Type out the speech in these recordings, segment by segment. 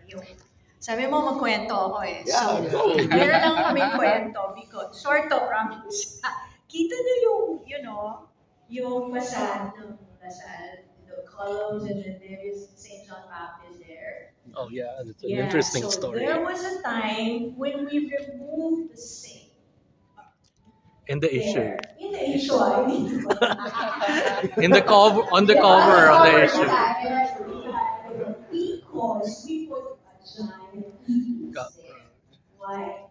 yung sabi mo magkwento ako eh. Yeah, So, meron lang kaming kwento because sort of promise. Kita niyo yung, yung facade ng Lasal, the columns and then there is St. John Baptist there. Oh yeah, that's an interesting story. There was a time when we removed the sink. In the issue. In the issue, I mean. In the cover, on the cover of the issue. Because we put a giant TV there. Why?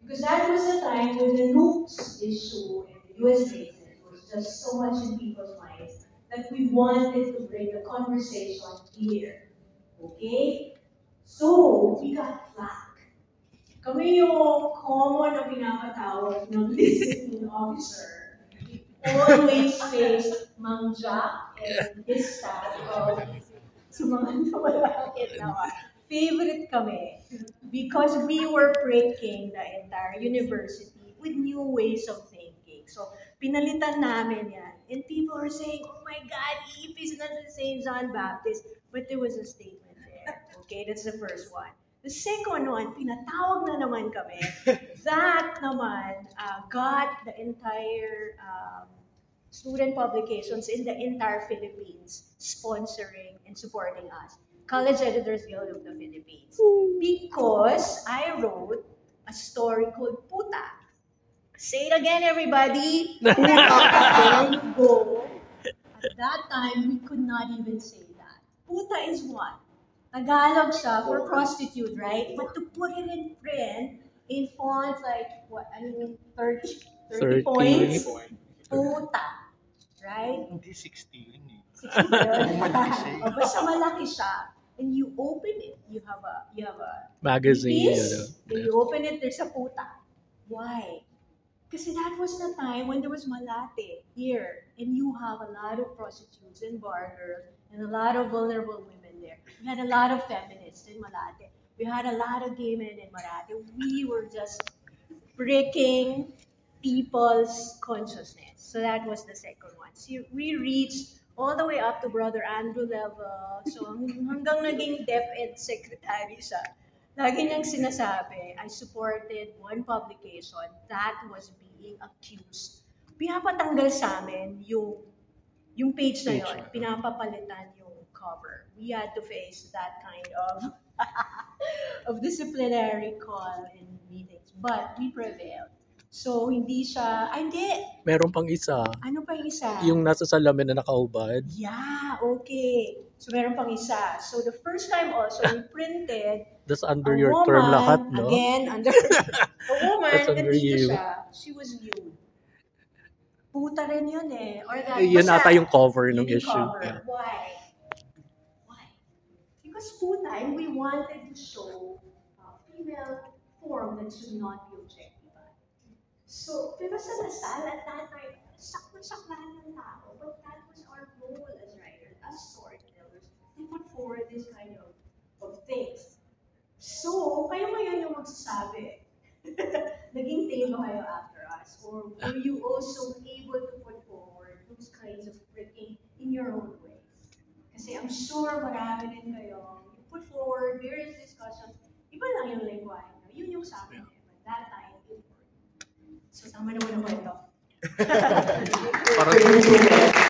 Because that was the time when the nukes issue and the US bases was just so much in people's minds that we wanted to bring the conversation here. Okay? So, we got flack. Kami yung common na pinapatawag ng listening officer. Always face Mang Jack and his staff of sa mga nawalanggit nawa. Favorite kami because we were breaking the entire university with new ways of thinking. So, pinalitan namin yan. And people were saying, oh my God, Ipis na sa St. John Baptist. But there was a statement there. Okay, that's the first one. The second one, pinatawag na naman kami. That naman got the entire student publications in the entire Philippines sponsoring and supporting us. College Editors Guild of the Philippines. Because I wrote a story called Puta. Say it again, everybody. Puta. There you go. At that time, we could not even say that. Puta is what? Tagalog siya for prostitute, right? But to put it in print, in fonts like, 30 points. Puta. Right? Hindi 60 yun eh. 60 yun. Basta malaki siya. And you open it, you have a magazine. Then you open it, there's a puta. Why? Kasi that was the time when there was Malate here. And you have a lot of prostitutes and bar girls and a lot of vulnerable women there. We had a lot of feminists in Malate. We had a lot of gay men in Malate. We were just breaking people's consciousness. So that was the second one. So we reached all the way up to Brother Andrew level. So hanggang naging DepEd secretary siya. Lagi niyang sinasabi, I supported one publication that was being accused. Pinapatanggal sa amin yung page na yun. Pinapapalitan yung cover. We had to face that kind of of disciplinary call in meetings. But we prevailed. So, hindi siya, hindi. Meron pang isa. Ano pa yung isa? Yung nasa salamin na nakahubad. Yeah, okay. So, meron pang isa. So, the first time also, we printed that's under your woman, term lahat, no? Again, under a woman, under you. Siya, she was nude. Puta rin yun eh. Or that, yun ata yung cover ng issue. Cover. Yeah. Why? Because puta, and we wanted to show a female form that should not be objectified. So, pero sa Lasal at that time, sakman-sakman ng tao, but that was our role as writers, as storytellers, to put forward this kind of things. So, kayo ngayon yung magsasabi, naging tail ba kayo after us? Or were you also able to put forward those kinds of writing in your own way? Kasi I'm sure marami din kayo, you put forward various discussions, iba lang yung lengguwahe nyo, yun yung sa akin. But that time, it worked. So, tama naman ang kwento.